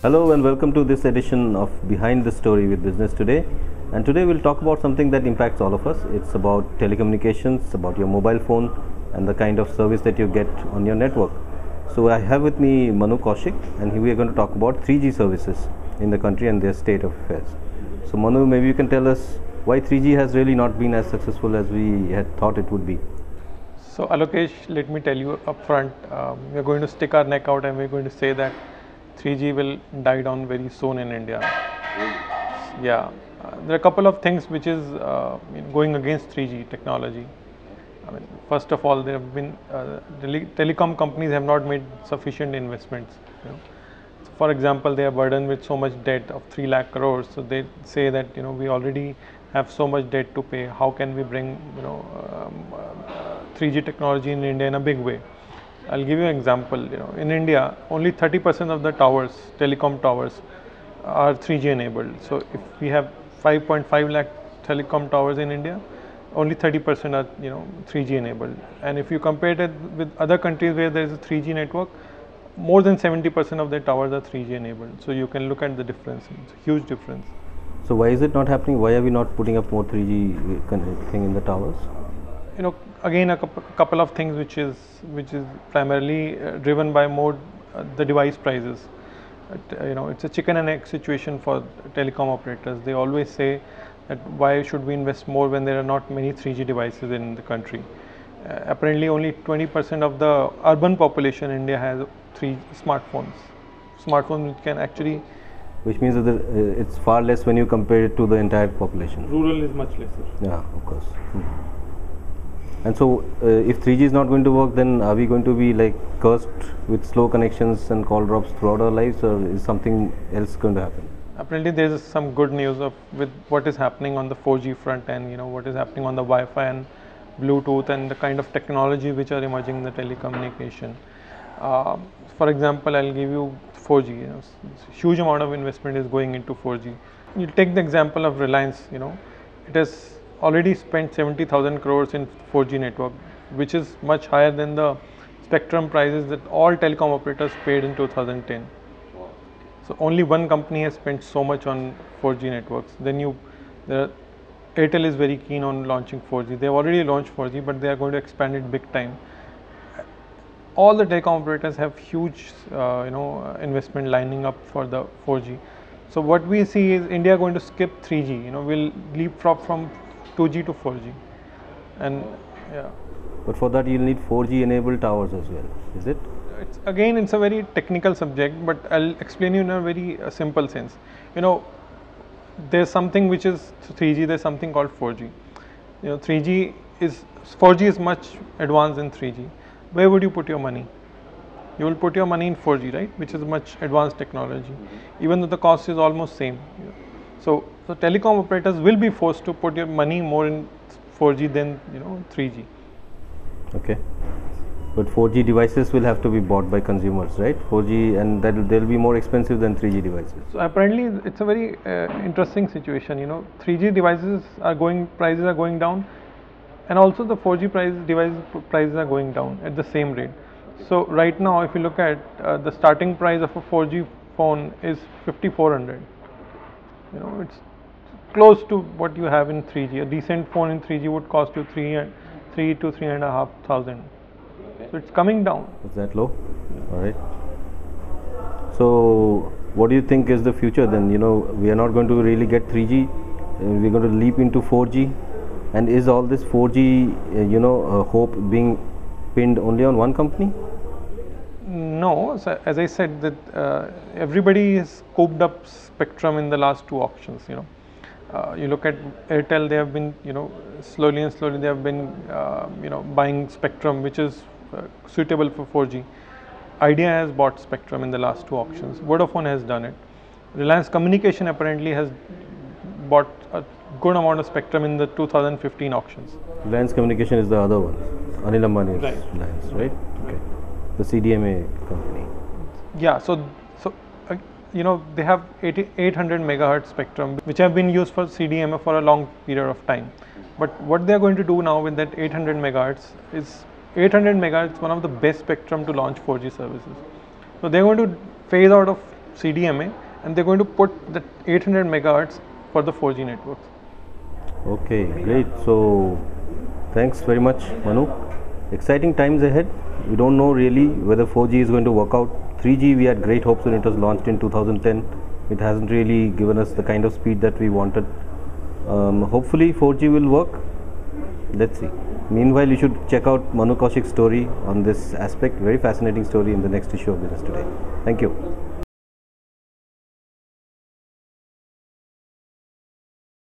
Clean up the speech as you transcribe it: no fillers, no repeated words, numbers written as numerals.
Hello and welcome to this edition of Behind the Story with Business Today. And today we'll talk about something that impacts all of us. It's about telecommunications, about your mobile phone and the kind of service that you get on your network. So I have with me Manu Kaushik, and we are going to talk about 3G services in the country and their state of affairs. So Manu, maybe you can tell us why 3G has really not been as successful as we had thought it would be. So Alokesh, let me tell you upfront, we're going to stick our neck out and we're going to say that 3G will die down very soon in India. Yeah, there are a couple of things which is going against 3G technology. I mean, first of all, there have been telecom companies have not made sufficient investments. So for example, they are burdened with so much debt of 3 lakh crores. So they say that we already have so much debt to pay. How can we bring 3G technology in India in a big way? I'll give you an example. In India, only 30% of the towers, telecom towers, are 3G enabled. So if we have 5.5 lakh telecom towers in India, only 30% are 3G enabled. And if you compare it with other countries where there is a 3G network, more than 70% of their towers are 3G enabled. So you can look at the difference. It's a huge difference. So why is it not happening? Why are we not putting up more 3G thing in the towers? Again, a couple of things which is primarily driven by more the device prices. It's a chicken and egg situation for telecom operators. They always say that why should we invest more when there are not many 3G devices in the country. Apparently, only 20% of the urban population in India has 3 smartphones. Smartphones which can actually. Which means that it's far less when you compare it to the entire population. Rural is much lesser. Yeah, of course. And so, if 3G is not going to work, then are we going to be like cursed with slow connections and call drops throughout our lives, or is something else going to happen? Apparently, there is some good news with what is happening on the 4G front, and what is happening on the Wi-Fi and Bluetooth, and the kind of technology which are emerging in the telecommunication. For example, I'll give you 4G. Huge amount of investment is going into 4G. You take the example of Reliance. It has already spent 70,000 crores in 4G network, which is much higher than the spectrum prices that all telecom operators paid in 2010. So only one company has spent so much on 4G networks. Then Airtel is very keen on launching 4G. They have already launched 4G, but they are going to expand it big time. All the telecom operators have huge, investment lining up for the 4G. So what we see is India going to skip 3G. Will leapfrog from 2G to 4G, and yeah. But for that, you'll need 4G enabled towers as well, is it? It's a very technical subject, but I'll explain you in a very simple sense. There's something which is 3G. There's something called 4G. 4G is much advanced than 3G. Where would you put your money? You will put your money in 4G, right? Which is much advanced technology, even though the cost is almost same. So telecom operators will be forced to put your money more in 4G than 3G. Okay, but 4G devices will have to be bought by consumers, right? 4G, and they'll be more expensive than 3G devices. So apparently, it's a very interesting situation. 3G devices prices are going down, and also the 4G device prices are going down at the same rate. So right now, if you look at the starting price of a 4G phone is 5,400. It's close to what you have in 3G. A decent phone in 3G would cost you 3 to 3,500. So it's coming down. Is that low? All right. So what do you think is the future then? We are not going to really get 3G. We're going to leap into 4G. And is all this 4G, hope being pinned only on one company? No, so as I said, that everybody has cooped up spectrum in the last 2 auctions. You look at Airtel; they have been, slowly they have been, buying spectrum which is suitable for 4G. Idea has bought spectrum in the last 2 auctions. Vodafone has done it. Reliance Communication apparently has bought a good amount of spectrum in the 2015 auctions. Reliance Communication is the other one, Anil Ambani's Reliance, right? Okay. The CDMA company. Yeah, so they have 800 megahertz spectrum which have been used for CDMA for a long period of time. But what they are going to do now with that 800 megahertz is 800 megahertz one of the best spectrum to launch 4G services. So they are going to phase out of CDMA, and they're going to put the 800 megahertz for the 4G networks. Okay, great. So, thanks very much, Manu. Exciting times ahead. We don't know really whether 4G is going to work out. 3G, we had great hopes when it was launched in 2010. It hasn't really given us the kind of speed that we wanted. Hopefully, 4G will work. Let's see. Meanwhile, you should check out Manu Kaushik's story on this aspect. Very fascinating story in the next issue of Business Today. Thank you.